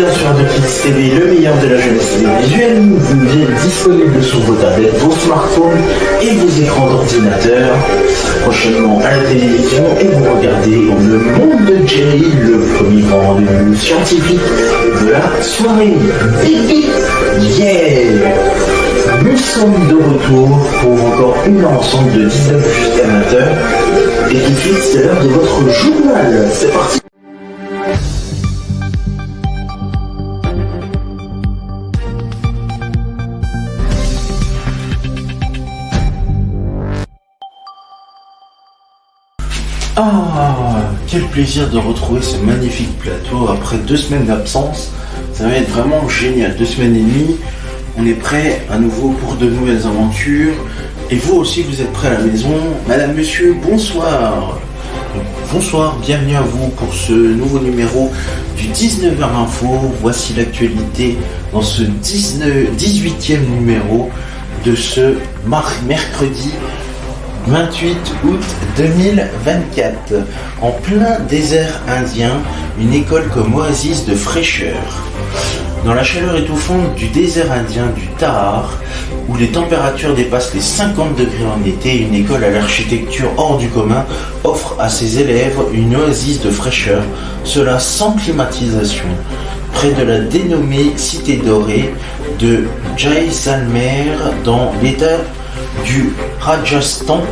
bien sur Radio Kids TV, le meilleur de la jeunesse télévisuelle, disponible sur vos tablettes, vos smartphones et vos écrans d'ordinateur. Prochainement à la télévision, et vous regardez Le Monde de Jerry, le premier grand rendez-vous scientifique de la soirée. Yeah! Nous sommes de retour pour encore une heure ensemble de 19 jusqu'à 20h. Et tout de suite, c'est l'heure de votre journal. C'est parti! Ah, quel plaisir de retrouver ce magnifique plateau après 2 semaines d'absence. Ça va être vraiment génial, 2 semaines et demie. On est prêt à nouveau pour de nouvelles aventures. Et vous aussi, vous êtes prêts à la maison. Madame, monsieur, bonsoir. Bonsoir, bienvenue à vous pour ce nouveau numéro du 19h Info. Voici l'actualité dans ce 18e numéro de ce mercredi 28 août 2024. En plein désert indien, une école comme oasis de fraîcheur. Dans la chaleur étouffante du désert indien du Thar, où les températures dépassent les 50 degrés en été, une école à l'architecture hors du commun offre à ses élèves une oasis de fraîcheur, cela sans climatisation, près de la dénommée Cité Dorée de Jaisalmer dans l'état du Rajasthan.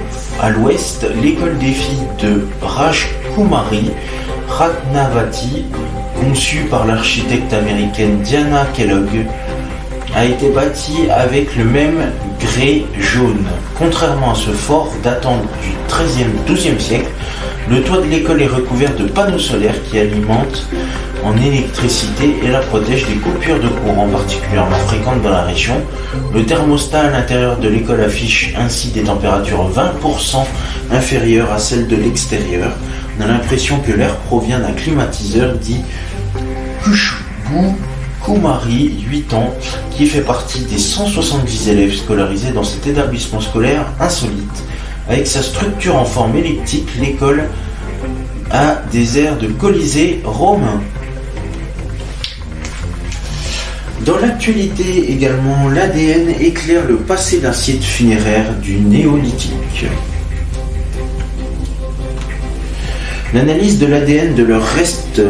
À l'ouest, l'école des filles de Rajkumari Ratnavati, conçue par l'architecte américaine Diana Kellogg, a été bâtie avec le même grès jaune. Contrairement à ce fort datant du XIIe siècle, le toit de l'école est recouvert de panneaux solaires qui alimentent en électricité et la protègent des coupures de courant particulièrement fréquentes dans la région. Le thermostat à l'intérieur de l'école affiche ainsi des températures 20% inférieures à celles de l'extérieur. On a l'impression que l'air provient d'un climatiseur dit Kushbu Kumari, 8 ans, qui fait partie des 170 élèves scolarisés dans cet établissement scolaire insolite. Avec sa structure en forme elliptique, l'école a des airs de Colisée romain. Dans l'actualité également, l'ADN éclaire le passé d'un site funéraire du néolithique. L'analyse de l'ADN de leurs restes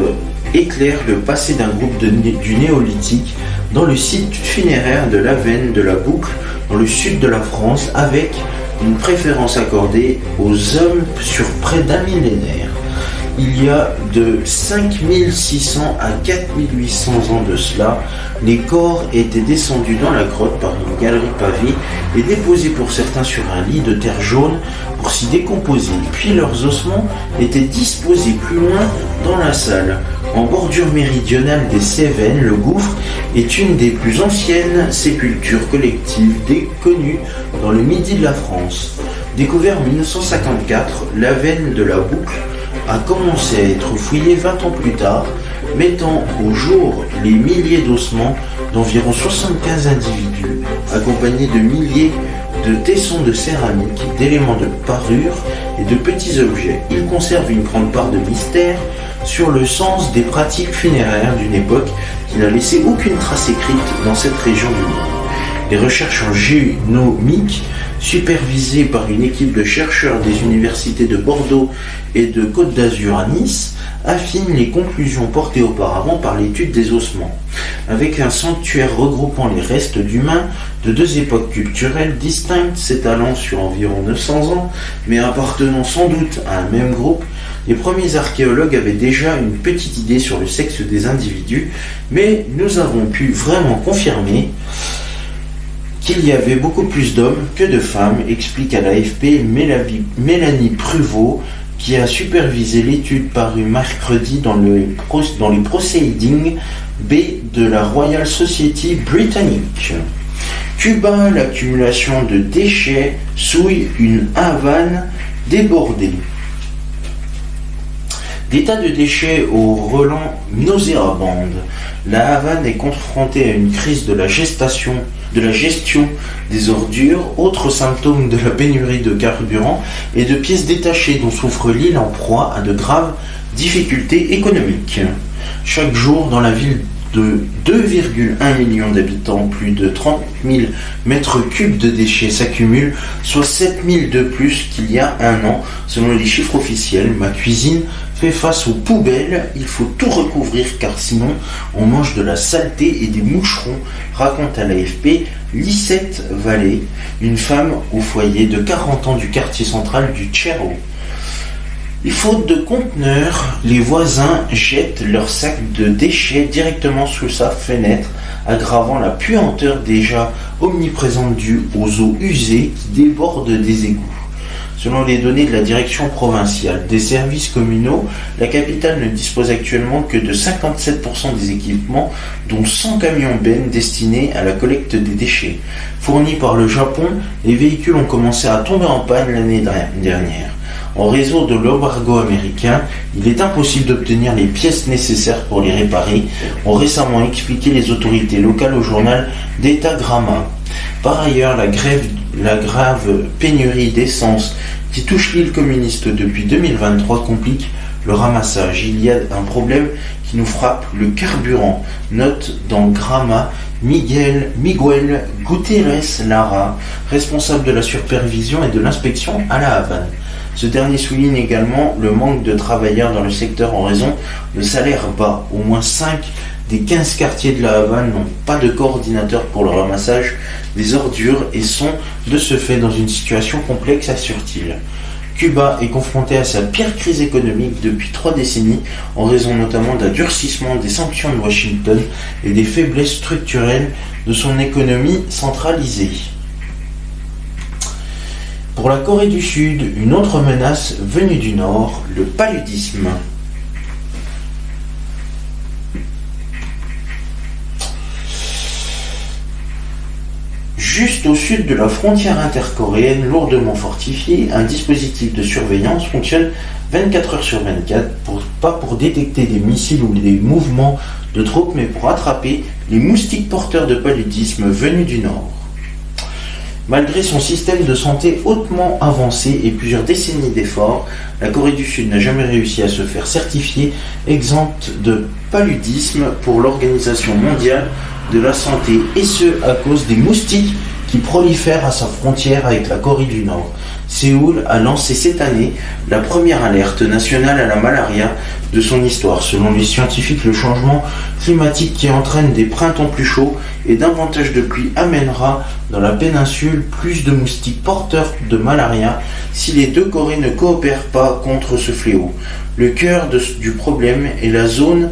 éclaire le passé d'un groupe du néolithique dans le site funéraire de Lavenne de la Boucle, dans le sud de la France, avec une préférence accordée aux hommes sur près d'un millénaire. Il y a de 5600 à 4800 ans de cela, les corps étaient descendus dans la grotte par une galerie pavée et déposés pour certains sur un lit de terre jaune pour s'y décomposer. Puis leurs ossements étaient disposés plus loin dans la salle. En bordure méridionale des Cévennes, le gouffre est une des plus anciennes sépultures collectives connues dans le midi de la France. Découvert en 1954, Lavenne de la Boucle a commencé à être fouillé 20 ans plus tard, mettant au jour les milliers d'ossements d'environ 75 individus, accompagnés de milliers de tessons de céramique, d'éléments de parure et de petits objets. Il conserve une grande part de mystère sur le sens des pratiques funéraires d'une époque qui n'a laissé aucune trace écrite dans cette région du monde. Les recherches en génomique, supervisées par une équipe de chercheurs des universités de Bordeaux et de Côte d'Azur à Nice, affinent les conclusions portées auparavant par l'étude des ossements. Avec un sanctuaire regroupant les restes d'humains de 2 époques culturelles distinctes s'étalant sur environ 900 ans, mais appartenant sans doute à un même groupe, les premiers archéologues avaient déjà une petite idée sur le sexe des individus, mais nous avons pu vraiment confirmer qu'il y avait beaucoup plus d'hommes que de femmes, explique à l'AFP Mélanie Pruvot, qui a supervisé l'étude parue mercredi dans les Proceedings B de la Royal Society britannique. Cuba, l'accumulation de déchets souille une Havane débordée. Des tas de déchets au relent nauséabonde. La Havane est confrontée à une crise de la gestion des ordures, autre symptôme de la pénurie de carburant et de pièces détachées dont souffre l'île en proie à de graves difficultés économiques. Chaque jour, dans la ville de 2,1 millions d'habitants, plus de 30 000 mètres cubes de déchets s'accumulent, soit 7 000 de plus qu'il y a un an, selon les chiffres officiels. Ma cuisine fait face aux poubelles, il faut tout recouvrir car sinon on mange de la saleté et des moucherons, raconte à l'AFP Lisette Vallée, une femme au foyer de 40 ans du quartier central du Tchèro. Faute de conteneurs, les voisins jettent leurs sacs de déchets directement sous sa fenêtre, aggravant la puanteur déjà omniprésente due aux eaux usées qui débordent des égouts. Selon les données de la direction provinciale des services communaux, la capitale ne dispose actuellement que de 57% des équipements, dont 100 camions bennes destinés à la collecte des déchets. Fournis par le Japon, les véhicules ont commencé à tomber en panne l'année dernière. En raison de l'embargo américain, il est impossible d'obtenir les pièces nécessaires pour les réparer, ont récemment expliqué les autorités locales au journal d'État Gramma. Par ailleurs, la grave pénurie d'essence qui touche l'île communiste depuis 2023 complique le ramassage. Il y a un problème qui nous frappe, le carburant, note dans Gramma Miguel Gutiérrez Lara, responsable de la supervision et de l'inspection à La Havane. Ce dernier souligne également le manque de travailleurs dans le secteur en raison de salaires bas. Au moins 5 des 15 quartiers de La Havane n'ont pas de coordinateur pour le ramassage des ordures et sont de ce fait dans une situation complexe, assure-t-il. Cuba est confronté à sa pire crise économique depuis 3 décennies en raison notamment d'un durcissement des sanctions de Washington et des faiblesses structurelles de son économie centralisée. Pour la Corée du Sud, une autre menace venue du Nord, le paludisme. Juste au sud de la frontière intercoréenne lourdement fortifiée, un dispositif de surveillance fonctionne 24 heures sur 24, pas pour détecter des missiles ou des mouvements de troupes, mais pour attraper les moustiques porteurs de paludisme venus du Nord. Malgré son système de santé hautement avancé et plusieurs décennies d'efforts, la Corée du Sud n'a jamais réussi à se faire certifier exempte de paludisme pour l'Organisation mondiale de la santé, et ce à cause des moustiques qui prolifèrent à sa frontière avec la Corée du Nord. Séoul a lancé cette année la première alerte nationale à la malaria de son histoire. Selon les scientifiques, le changement climatique qui entraîne des printemps plus chauds et davantage de pluie amènera dans la péninsule plus de moustiques porteurs de malaria si les deux Corées ne coopèrent pas contre ce fléau. Le cœur du problème est la zone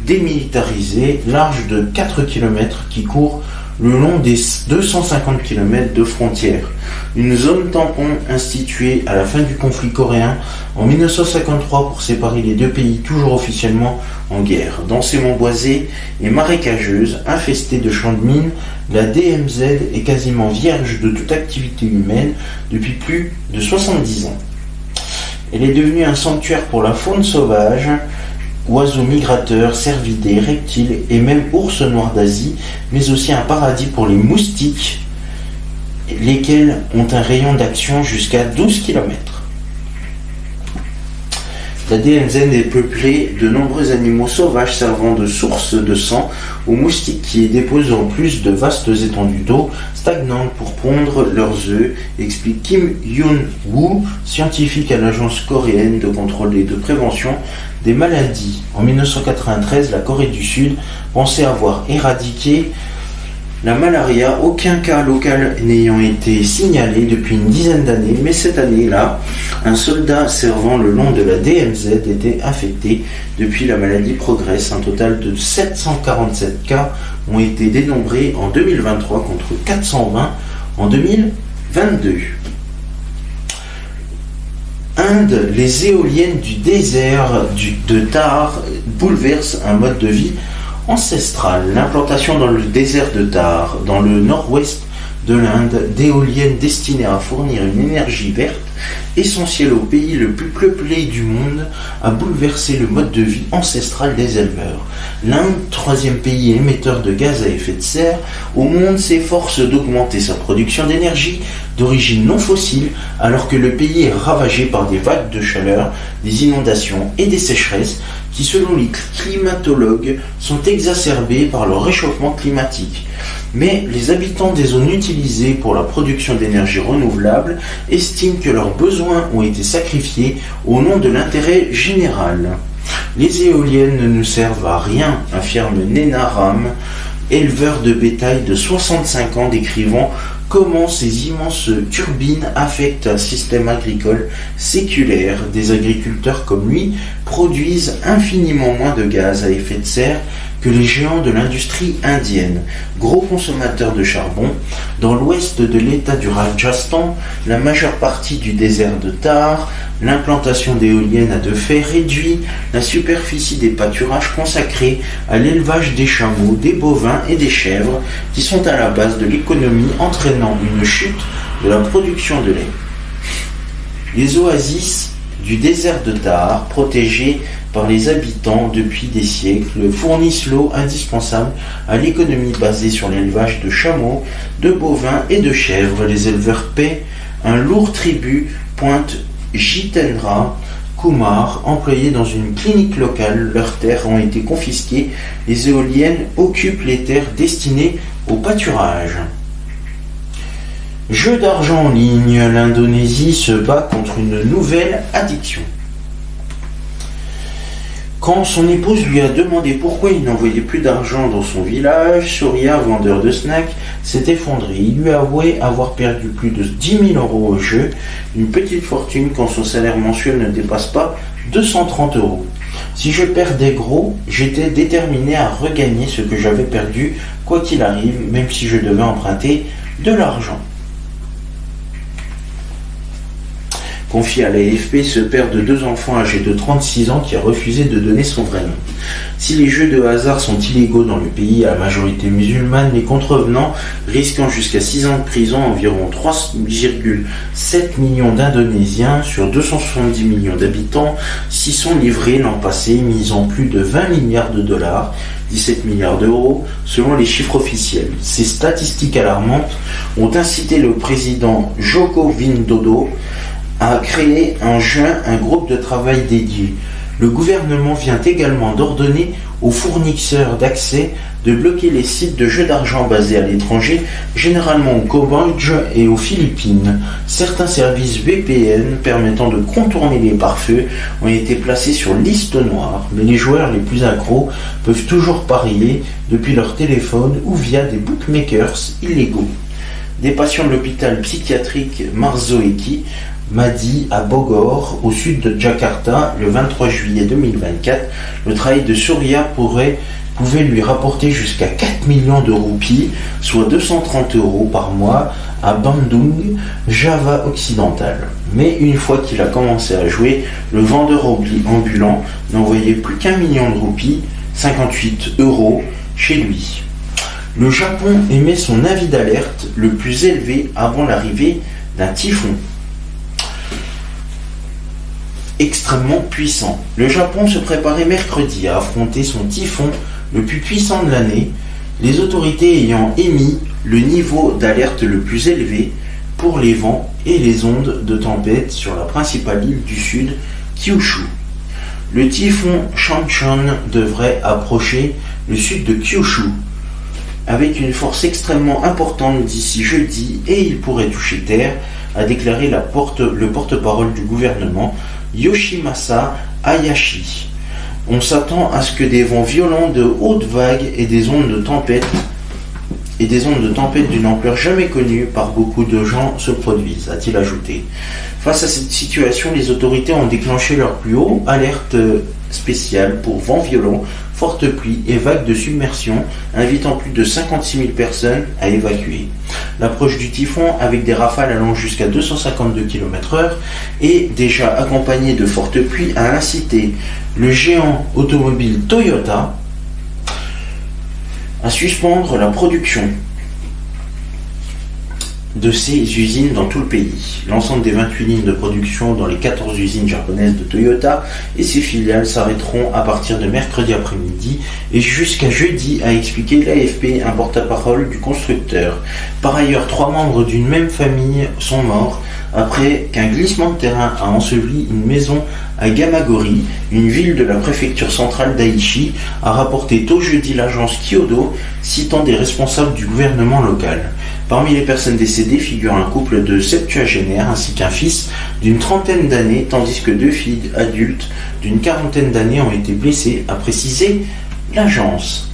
démilitarisée, large de 4 km, qui court le long des 250 km de frontières. Une zone tampon instituée à la fin du conflit coréen en 1953 pour séparer les deux pays toujours officiellement en guerre. Densément boisée et marécageuse, infestée de champs de mines, la DMZ est quasiment vierge de toute activité humaine depuis plus de 70 ans. Elle est devenue un sanctuaire pour la faune sauvage, oiseaux migrateurs, cervidés, reptiles et même ours noirs d'Asie, mais aussi un paradis pour les moustiques, lesquels ont un rayon d'action jusqu'à 12 km. La DMZ est peuplée de nombreux animaux sauvages servant de source de sang aux moustiques qui y déposent en plus de vastes étendues d'eau stagnantes pour pondre leurs œufs, explique Kim Yoon-woo, scientifique à l'agence coréenne de contrôle et de prévention des maladies. En 1993, la Corée du Sud pensait avoir éradiqué la malaria, aucun cas local n'ayant été signalé depuis une dizaine d'années, mais cette année-là, un soldat servant le long de la DMZ était infecté. Depuis, la maladie progresse. Un total de 747 cas ont été dénombrés en 2023 contre 420 en 2022. Inde, les éoliennes du désert de Thar bouleversent un mode de vie ancestral. L'implantation dans le désert de Thar, dans le nord-ouest de l'Inde, d'éoliennes destinées à fournir une énergie verte essentielle au pays le plus peuplé du monde, a bouleversé le mode de vie ancestral des éleveurs. L'Inde, 3e pays émetteur de gaz à effet de serre au monde, s'efforce d'augmenter sa production d'énergie d'origine non fossile, alors que le pays est ravagé par des vagues de chaleur, des inondations et des sécheresses qui selon les climatologues sont exacerbées par le réchauffement climatique. Mais les habitants des zones utilisées pour la production d'énergie renouvelable estiment que leurs besoins ont été sacrifiés au nom de l'intérêt général. Les éoliennes ne nous servent à rien, affirme Nena Ram, éleveur de bétail de 65 ans, décrivant comment ces immenses turbines affectent un système agricole séculaire. Des agriculteurs comme lui produisent infiniment moins de gaz à effet de serre que les géants de l'industrie indienne. Gros consommateurs de charbon, dans l'ouest de l'état du Rajasthan, la majeure partie du désert de Thar, l'implantation d'éoliennes a de fait réduit la superficie des pâturages consacrés à l'élevage des chameaux, des bovins et des chèvres, qui sont à la base de l'économie, entraînant une chute de la production de lait. Les oasis du désert de Thar, protégées par les habitants depuis des siècles, fournissent l'eau indispensable à l'économie basée sur l'élevage de chameaux, de bovins et de chèvres. Les éleveurs paient un lourd tribut, pointe Jitendra Kumar, employé dans une clinique locale. Leurs terres ont été confisquées. Les éoliennes occupent les terres destinées au pâturage. Jeu d'argent en ligne, l'Indonésie se bat contre une nouvelle addiction. Quand son épouse lui a demandé pourquoi il n'envoyait plus d'argent dans son village, Surya, vendeur de snacks, s'est effondré. Il lui a avoué avoir perdu plus de 10 000 euros au jeu, une petite fortune quand son salaire mensuel ne dépasse pas 230 euros. Si je perdais gros, j'étais déterminé à regagner ce que j'avais perdu, quoi qu'il arrive, même si je devais emprunter de l'argent. Confié à l'AFP, ce père de 2 enfants âgé de 36 ans qui a refusé de donner son vrai nom. Si les jeux de hasard sont illégaux dans le pays à majorité musulmane, les contrevenants risquant jusqu'à 6 ans de prison, environ 3,7 millions d'Indonésiens sur 270 millions d'habitants, s'y sont livrés l'an passé, misant plus de 20 milliards de dollars, 17 milliards d'euros, selon les chiffres officiels. Ces statistiques alarmantes ont incité le président Joko Widodo a créé en juin un groupe de travail dédié. Le gouvernement vient également d'ordonner aux fournisseurs d'accès de bloquer les sites de jeux d'argent basés à l'étranger, généralement au Cambodge et aux Philippines. Certains services VPN permettant de contourner les pare-feux ont été placés sur liste noire, mais les joueurs les plus accros peuvent toujours parier depuis leur téléphone ou via des bookmakers illégaux. Des patients de l'hôpital psychiatrique Marzuki m'a dit à Bogor, au sud de Jakarta, le 23 juillet 2024, le travail de Surya pouvait lui rapporter jusqu'à 4 millions de roupies, soit 230 euros par mois, à Bandung, Java occidental. Mais une fois qu'il a commencé à jouer, le vendeur ambulant n'envoyait plus qu'1 million de roupies, 58 euros, chez lui. Le Japon émet son avis d'alerte le plus élevé avant l'arrivée d'un typhon extrêmement puissant. Le Japon se préparait mercredi à affronter son typhon le plus puissant de l'année, les autorités ayant émis le niveau d'alerte le plus élevé pour les vents et les ondes de tempête sur la principale île du sud, Kyushu. Le typhon Chanchon devrait approcher le sud de Kyushu avec une force extrêmement importante d'ici jeudi et il pourrait toucher terre, a déclaré le porte-parole du gouvernement Yoshimasa Hayashi. On s'attend à ce que des vents violents de hautes vagues et des ondes de tempête d'une ampleur jamais connue par beaucoup de gens se produisent, a-t-il ajouté. Face à cette situation, les autorités ont déclenché leur plus haut alerte spéciale pour vents violents, fortes pluies et vagues de submersion, invitant plus de 56 000 personnes à évacuer. L'approche du typhon, avec des rafales allant jusqu'à 252 km/h, et déjà accompagnée de fortes pluies, a incité le géant automobile Toyota à suspendre la production. de ces usines dans tout le pays. L'ensemble des 28 lignes de production dans les 14 usines japonaises de Toyota et ses filiales s'arrêteront à partir de mercredi après-midi et jusqu'à jeudi, a expliqué l'AFP, un porte-parole du constructeur. Par ailleurs, 3 membres d'une même famille sont morts après qu'un glissement de terrain a enseveli une maison à Gamagori, une ville de la préfecture centrale d'Aichi, a rapporté tôt jeudi l'agence Kyodo, citant des responsables du gouvernement local. Parmi les personnes décédées figure un couple de septuagénaires ainsi qu'un fils d'une 30aine d'années, tandis que 2 filles adultes d'une 40aine d'années ont été blessées, a précisé l'agence.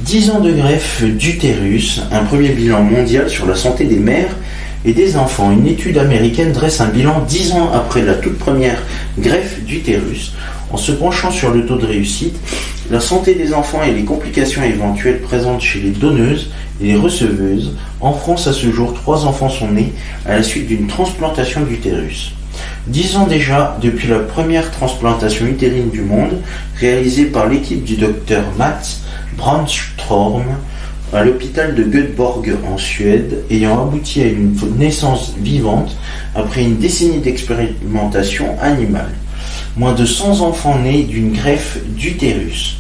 10 ans de greffe d'utérus, un premier bilan mondial sur la santé des mères et des enfants. Une étude américaine dresse un bilan 10 ans après la toute première greffe d'utérus. En se penchant sur le taux de réussite, la santé des enfants et les complications éventuelles présentes chez les donneuses et les receveuses, en France à ce jour, 3 enfants sont nés à la suite d'une transplantation d'utérus. 10 ans déjà depuis la première transplantation utérine du monde, réalisée par l'équipe du docteur Mats Brandström à l'hôpital de Göteborg en Suède, ayant abouti à une naissance vivante après une décennie d'expérimentation animale. Moins de 100 enfants nés d'une greffe d'utérus.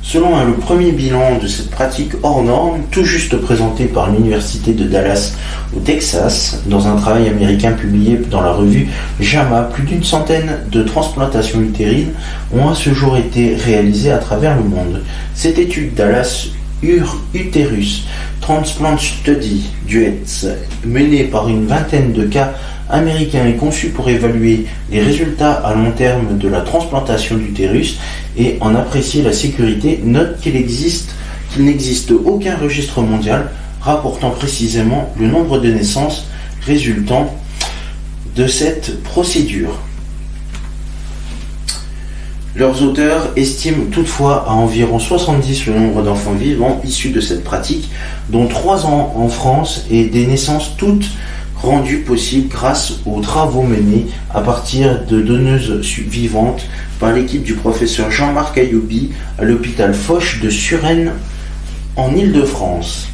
Selon le premier bilan de cette pratique hors norme, tout juste présenté par l'université de Dallas au Texas, dans un travail américain publié dans la revue JAMA, plus d'une centaine de transplantations utérines ont à ce jour été réalisées à travers le monde. Cette étude Dallas Uterus Transplant Study DUETS, menée par une vingtaine de cas américain est conçu pour évaluer les résultats à long terme de la transplantation d'utérus et en apprécier la sécurité, note qu'il n'existe aucun registre mondial rapportant précisément le nombre de naissances résultant de cette procédure. Leurs auteurs estiment toutefois à environ 70 le nombre d'enfants vivants issus de cette pratique, dont 3 ans en France et des naissances toutes rendues possibles grâce aux travaux menés à partir de donneuses vivantes par l'équipe du professeur Jean-Marc Ayoubi à l'hôpital Foch de Suresnes en Île-de-France.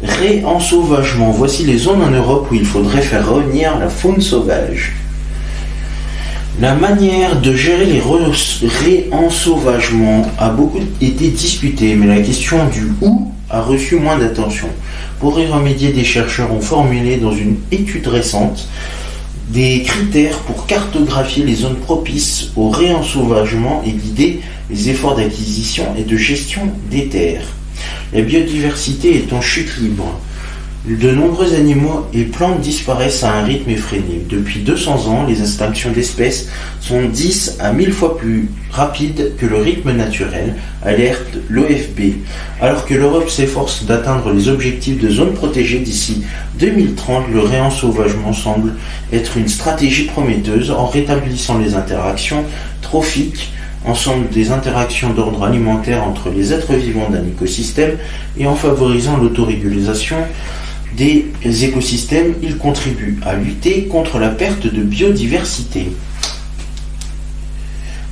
Réensauvagement. Voici les zones en Europe où il faudrait faire revenir la faune sauvage. La manière de gérer les réensauvagements a beaucoup été discutée, mais la question du où a reçu moins d'attention. Pour y remédier, des chercheurs ont formulé dans une étude récente des critères pour cartographier les zones propices au réensauvagement et guider les efforts d'acquisition et de gestion des terres. La biodiversité est en chute libre. De nombreux animaux et plantes disparaissent à un rythme effréné. Depuis 200 ans, les extinctions d'espèces sont 10 à 1000 fois plus rapides que le rythme naturel, alerte l'OFB. Alors que l'Europe s'efforce d'atteindre les objectifs de zones protégées d'ici 2030, le réensauvagement semble être une stratégie prometteuse en rétablissant les interactions trophiques, ensemble des interactions d'ordre alimentaire entre les êtres vivants d'un écosystème et en favorisant l'autorégulation des écosystèmes. Il contribue à lutter contre la perte de biodiversité.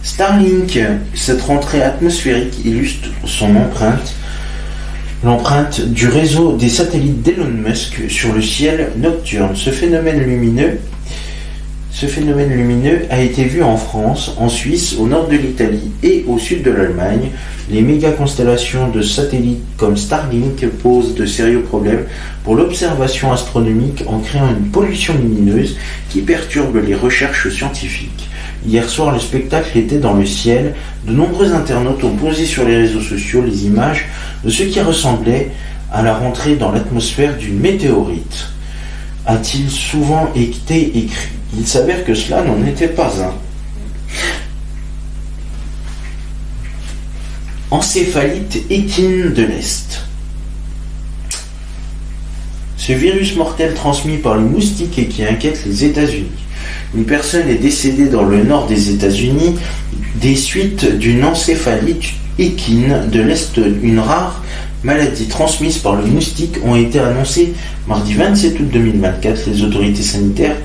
Starlink, cette rentrée atmosphérique illustre son empreinte, l'empreinte du réseau des satellites d'Elon Musk sur le ciel nocturne. Ce phénomène lumineux a été vu en France, en Suisse, au nord de l'Italie et au sud de l'Allemagne. Les méga-constellations de satellites comme Starlink posent de sérieux problèmes pour l'observation astronomique en créant une pollution lumineuse qui perturbe les recherches scientifiques. Hier soir, le spectacle était dans le ciel. De nombreux internautes ont posé sur les réseaux sociaux les images de ce qui ressemblait à la rentrée dans l'atmosphère d'une météorite. A-t-il souvent été écrit? Il s'avère que cela n'en était pas un. Encéphalite équine de l'Est. Ce virus mortel transmis par le moustique et qui inquiète les États-Unis. Une personne est décédée dans le nord des États-Unis des suites d'une encéphalite équine de l'Est. Une rare maladie transmise par le moustique ont été annoncées mardi 27 août 2024 les autorités sanitaires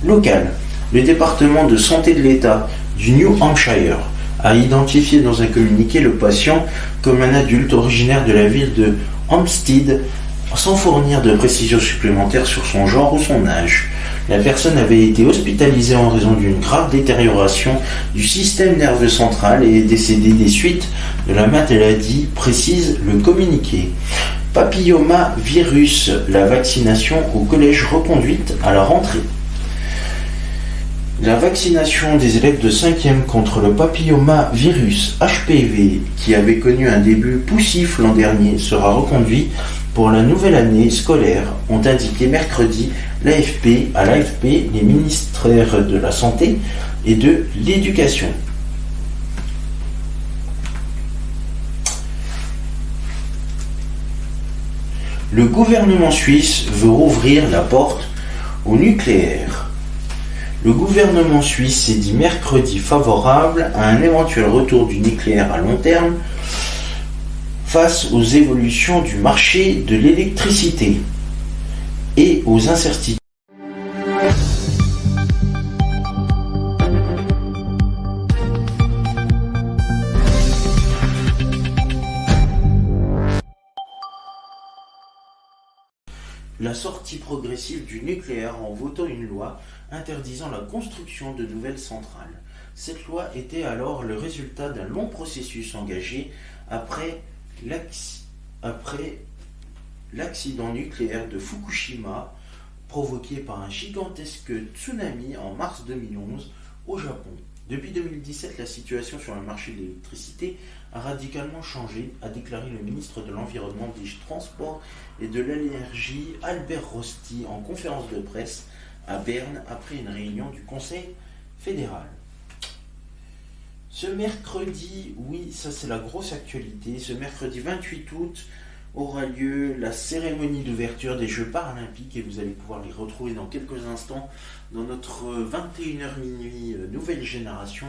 locales. Le département de santé de l'État du New Hampshire a identifié dans un communiqué le patient comme un adulte originaire de la ville de Hampstead sans fournir de précisions supplémentaires sur son genre ou son âge. La personne avait été hospitalisée en raison d'une grave détérioration du système nerveux central et est décédée des suites de la maladie, précise le communiqué. Papillomavirus, la vaccination au collège reconduite à la rentrée. La vaccination des élèves de 5e contre le papillomavirus HPV, qui avait connu un début poussif l'an dernier, sera reconduite pour la nouvelle année scolaire, ont indiqué mercredi à l'AFP les ministères de la Santé et de l'Éducation. Le gouvernement suisse veut rouvrir la porte au nucléaire. Le gouvernement suisse s'est dit mercredi favorable à un éventuel retour du nucléaire à long terme face aux évolutions du marché de l'électricité et aux incertitudes. La sortie progressive du nucléaire en votant une loi interdisant la construction de nouvelles centrales. Cette loi était alors le résultat d'un long processus engagé après l'accident nucléaire de Fukushima provoqué par un gigantesque tsunami en mars 2011 au Japon. Depuis 2017, la situation sur le marché de l'électricité a radicalement changé, a déclaré le ministre de l'Environnement, des Transports et de l'Énergie, Albert Rosti, en conférence de presse à Berne après une réunion du Conseil fédéral. Ce mercredi, oui, ça c'est la grosse actualité, ce mercredi 28 août aura lieu la cérémonie d'ouverture des Jeux paralympiques et vous allez pouvoir les retrouver dans quelques instants dans notre 21h minuit nouvelle génération.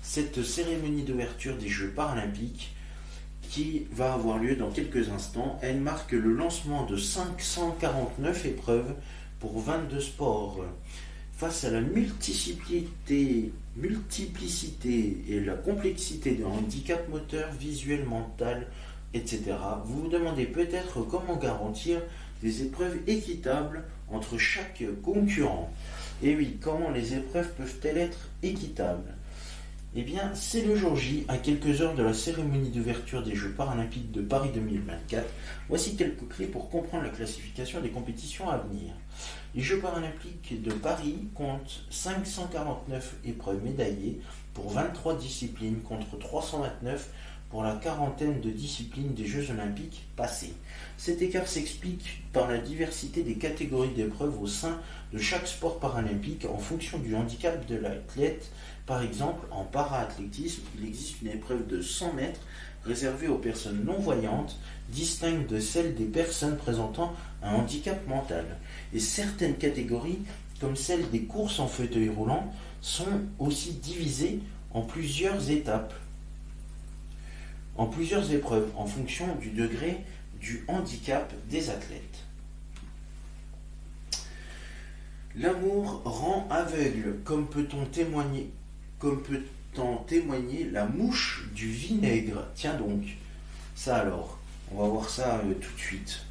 Cette cérémonie d'ouverture des Jeux paralympiques qui va avoir lieu dans quelques instants, elle marque le lancement de 549 épreuves pour 22 sports. Face à la multiplicité et la complexité des handicaps moteurs, visuels, mental, etc., vous vous demandez peut-être comment garantir des épreuves équitables entre chaque concurrent. Et oui, comment les épreuves peuvent-elles être équitables ? Eh bien, c'est le jour J, à quelques heures de la cérémonie d'ouverture des Jeux paralympiques de Paris 2024. Voici quelques clés pour comprendre la classification des compétitions à venir. Les Jeux paralympiques de Paris comptent 549 épreuves médaillées pour 23 disciplines contre 329 pour la quarantaine de disciplines des Jeux olympiques passés. Cet écart s'explique par la diversité des catégories d'épreuves au sein de chaque sport paralympique en fonction du handicap de l'athlète. Par exemple, en para-athlétisme, il existe une épreuve de 100 mètres réservée aux personnes non-voyantes, distincte de celle des personnes présentant un handicap mental. Et certaines catégories, comme celle des courses en fauteuil roulant, sont aussi divisées en plusieurs étapes, en plusieurs épreuves, en fonction du degré du handicap des athlètes. L'amour rend aveugle, comme peut-en témoigner la mouche du vinaigre. Tiens donc, ça alors, on va voir ça tout de suite.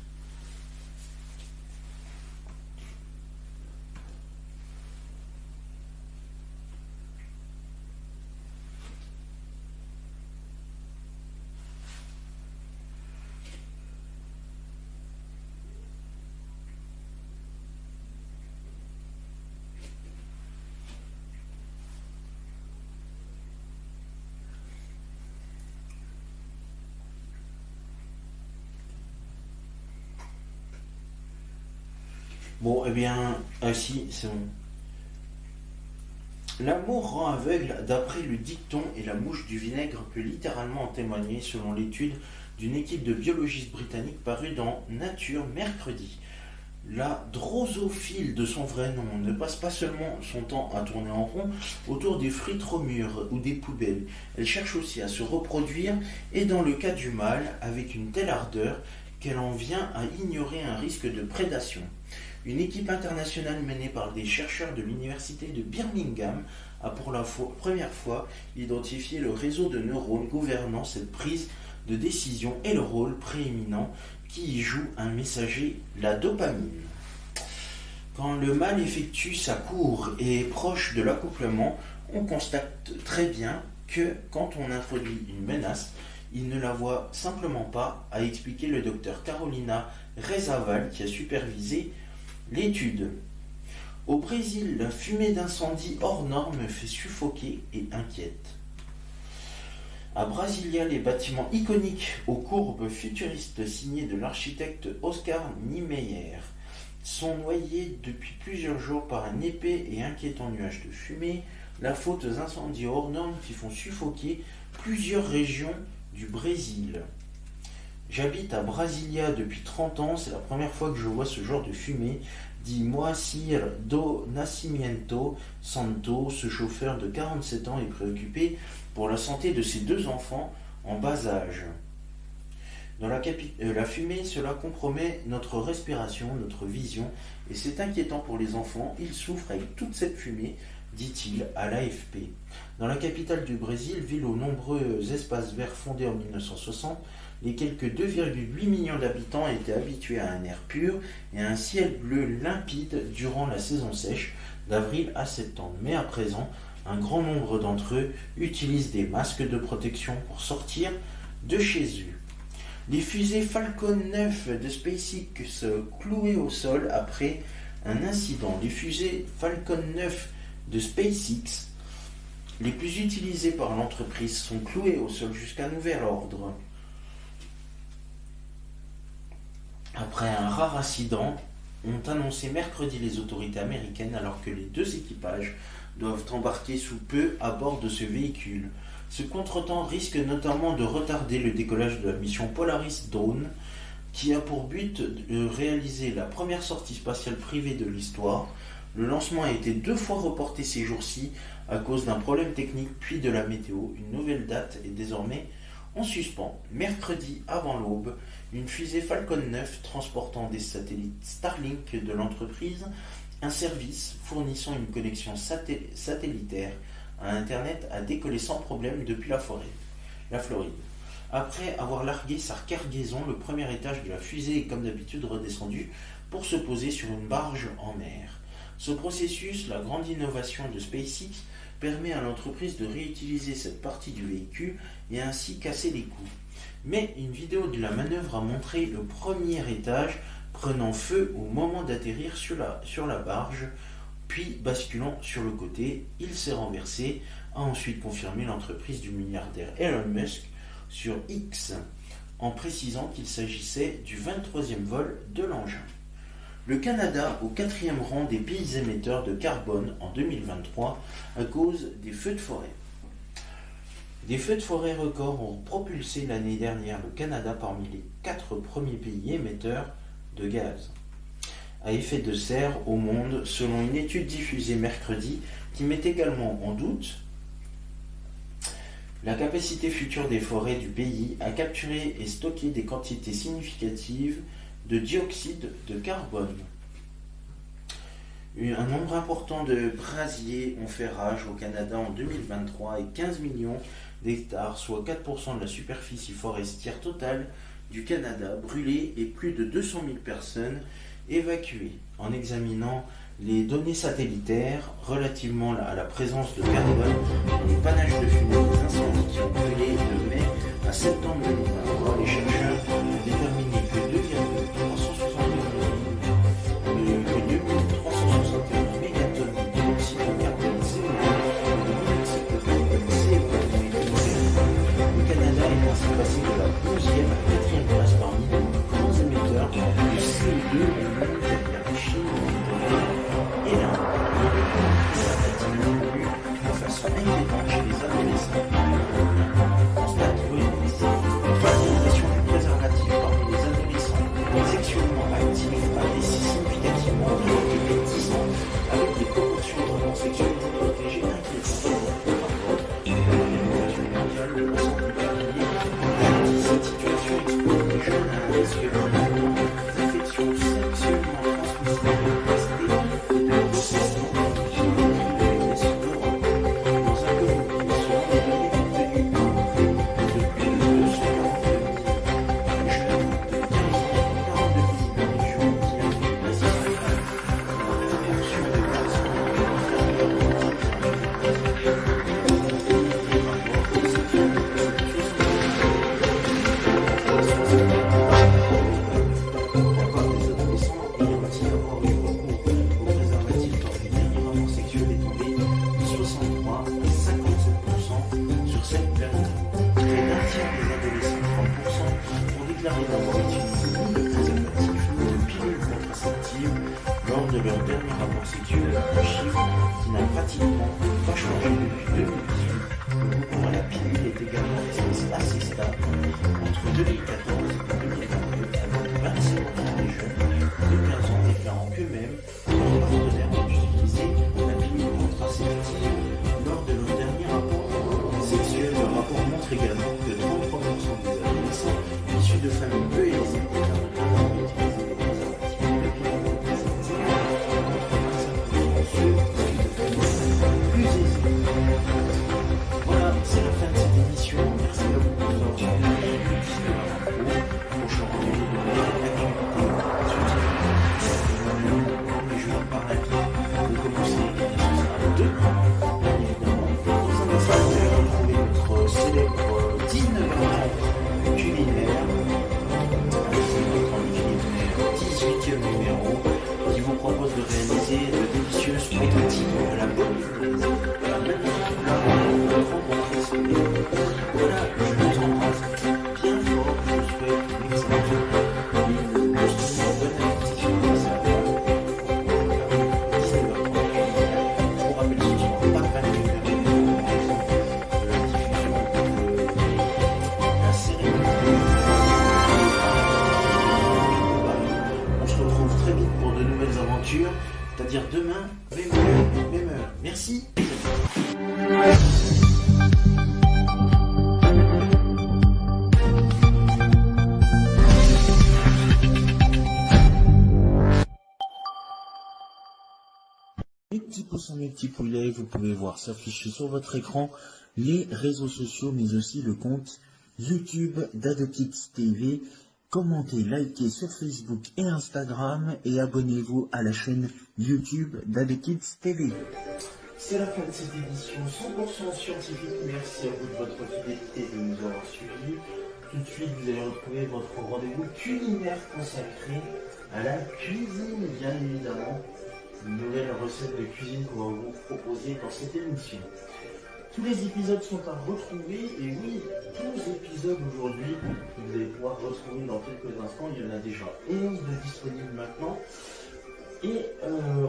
Bon, eh bien, si, c'est bon. L'amour rend aveugle, d'après le dicton, et la mouche du vinaigre peut littéralement en témoigner, selon l'étude d'une équipe de biologistes britanniques parue dans Nature mercredi. La drosophile de son vrai nom ne passe pas seulement son temps à tourner en rond autour des fruits trop mûrs ou des poubelles, elle cherche aussi à se reproduire, et dans le cas du mâle, avec une telle ardeur qu'elle en vient à ignorer un risque de prédation. Une équipe internationale menée par des chercheurs de l'université de Birmingham a pour la première fois identifié le réseau de neurones gouvernant cette prise de décision et le rôle prééminent qui y joue un messager, la dopamine. Quand le mâle effectue sa cour et est proche de l'accouplement, on constate très bien que quand on introduit une menace, il ne la voit simplement pas, a expliqué le docteur Carolina Rezaval qui a supervisé l'étude. Au Brésil, la fumée d'incendie hors norme fait suffoquer et inquiète. À Brasilia, les bâtiments iconiques aux courbes futuristes signés de l'architecte Oscar Niemeyer sont noyés depuis plusieurs jours par un épais et inquiétant nuage de fumée, la faute aux incendies hors normes qui font suffoquer plusieurs régions du Brésil. J'habite à Brasilia depuis 30 ans, c'est la première fois que je vois ce genre de fumée, dit Moacir do Nascimento Santo. Ce chauffeur de 47 ans est préoccupé pour la santé de ses 2 enfants en bas âge. Dans la fumée, cela compromet notre respiration, notre vision, et c'est inquiétant pour les enfants. Ils souffrent avec toute cette fumée, dit-il à l'AFP. Dans la capitale du Brésil, ville aux nombreux espaces verts fondés en 1960, les quelques 2,8 millions d'habitants étaient habitués à un air pur et à un ciel bleu limpide durant la saison sèche d'avril à septembre. Mais à présent, un grand nombre d'entre eux utilisent des masques de protection pour sortir de chez eux. Les fusées Falcon 9 de SpaceX clouées au sol après un incident. Les fusées Falcon 9 de SpaceX, les plus utilisées par l'entreprise, sont clouées au sol jusqu'à nouvel ordre. Après un rare incident, ont annoncé mercredi les autorités américaines, alors que les 2 équipages doivent embarquer sous peu à bord de ce véhicule. Ce contretemps risque notamment de retarder le décollage de la mission Polaris Dawn, qui a pour but de réaliser la première sortie spatiale privée de l'histoire. Le lancement a été 2 fois reporté ces jours-ci à cause d'un problème technique puis de la météo. Une nouvelle date est désormais en suspens. Mercredi, avant l'aube, une fusée Falcon 9 transportant des satellites Starlink de l'entreprise, un service fournissant une connexion satellitaire à Internet, a décollé sans problème depuis la Floride. Après avoir largué sa cargaison, le premier étage de la fusée est comme d'habitude redescendu pour se poser sur une barge en mer. Ce processus, la grande innovation de SpaceX, permet à l'entreprise de réutiliser cette partie du véhicule et ainsi casser les coûts. Mais une vidéo de la manœuvre a montré le premier étage prenant feu au moment d'atterrir sur la barge, puis basculant sur le côté. Il s'est renversé, a ensuite confirmé l'entreprise du milliardaire Elon Musk sur X, en précisant qu'il s'agissait du 23e vol de l'engin. Le Canada au 4e rang des pays émetteurs de carbone en 2023 à cause des feux de forêt. Des feux de forêt records ont propulsé l'année dernière le Canada parmi les 4 premiers pays émetteurs de gaz à effet de serre au monde, selon une étude diffusée mercredi qui met également en doute la capacité future des forêts du pays à capturer et stocker des quantités significatives de dioxyde de carbone. Un nombre important de brasiers ont fait rage au Canada en 2023 et 15 millions d'hectares, soit 4% de la superficie forestière totale du Canada, brûlée et plus de 200 000 personnes évacuées. En examinant les données satellitaires relativement à la présence de carbone et les panaches de fumée des incendies qui ont brûlé de mai à septembre 2023, les chercheurs ont déterminé que 2,361 mégatonnes de dioxyde de carbone le Canada est ainsi passé de la 11e à la 4e place parmi les grands émetteurs de CO2 au monde, derrière la Chine, et l'Inde. Ça a diminué de façon inquiétante chez les adolescents. On constate l'augmentation du préservatif parmi les adolescents sexuellement actifs a baissé significativement entre les 10 ans, avec des proportions de sexualité protégée inquiétantes. L'Organisation mondiale de la santé publique, cette situation expose les jeunes à un risque important d'infections sexuellement transmissibles et de grossissement qui est de l'Est d'Europe. Dans un communiqué selon les données obtenues par de plus de 242 000 jeunes de 15 ans leur dernier rapport sexuel, un chiffre qui n'a pratiquement pas changé depuis 2018. Le recours à la pilule est également resté assez stable entre 2014 et 2022, avec 26% des jeunes de 15 ans déclarant qu'eux-mêmes ou leurs partenaires ont utilisé la pilule contraceptive lors de leur dernier rapport sexuel. Le rapport montre également que 33% des adolescents issus de familles peu aisées déclarent notamment utiliser des préservatifs de pilule contraceptive contre 25% ceux issus de familles plus aisées. Voilà, c'est la fin de cette émission. Merci à vous de nous avoir suivis. Prochain rendez-vous de l'actualité scientifique les Jeux paralympiques. Vous commencez, ce sera demain, bien évidemment. Dans un instant, vous allez retrouver notre célèbre 19h30 culinaire, notre 18e numéro, qui vous propose de réaliser de délicieuses prototypes de la bonne fraise. La belle voilà, je vous embrasse bien fort, je vous souhaite une excellente journée et une bonne appétit. Je vous rappelle ce soir, pas de 21h de la diffusion de la cérémonie. On se retrouve très vite pour de nouvelles aventures, c'est-à-dire demain, même heure. Merci. Les petits pouces en mes petits poulets, vous pouvez voir s'afficher sur votre écran les réseaux sociaux, mais aussi le compte YouTube d'AdoKids TV. Commentez, likez sur Facebook et Instagram et abonnez-vous à la chaîne YouTube d'AdoKids TV. C'est la fin de cette édition 100% scientifique. Merci à vous de votre fidélité et de nous avoir suivis. Tout de suite, vous allez retrouver votre rendez-vous culinaire consacré à la cuisine, bien évidemment. Une nouvelle recette de cuisine qu'on va vous proposer dans cette émission. Tous les épisodes sont à retrouver, et oui, tous les épisodes aujourd'hui, vous allez pouvoir retrouver dans quelques instants. Il y en a déjà 11 de disponibles maintenant. Et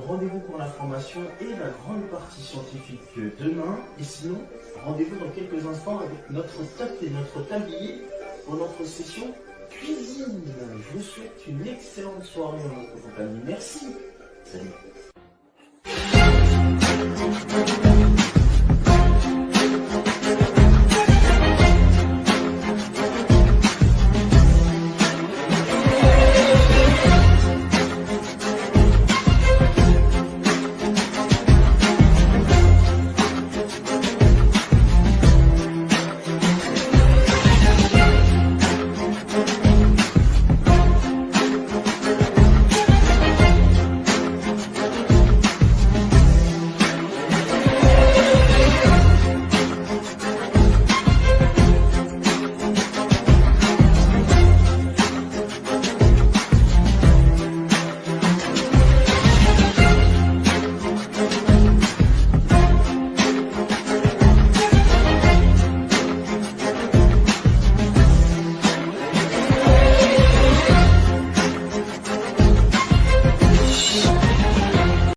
rendez-vous pour l'information et la grande partie scientifique demain. Et sinon, rendez-vous dans quelques instants avec notre table et notre tablier pour notre session cuisine. Je vous souhaite une excellente soirée en notre compagnie. Merci. Salut.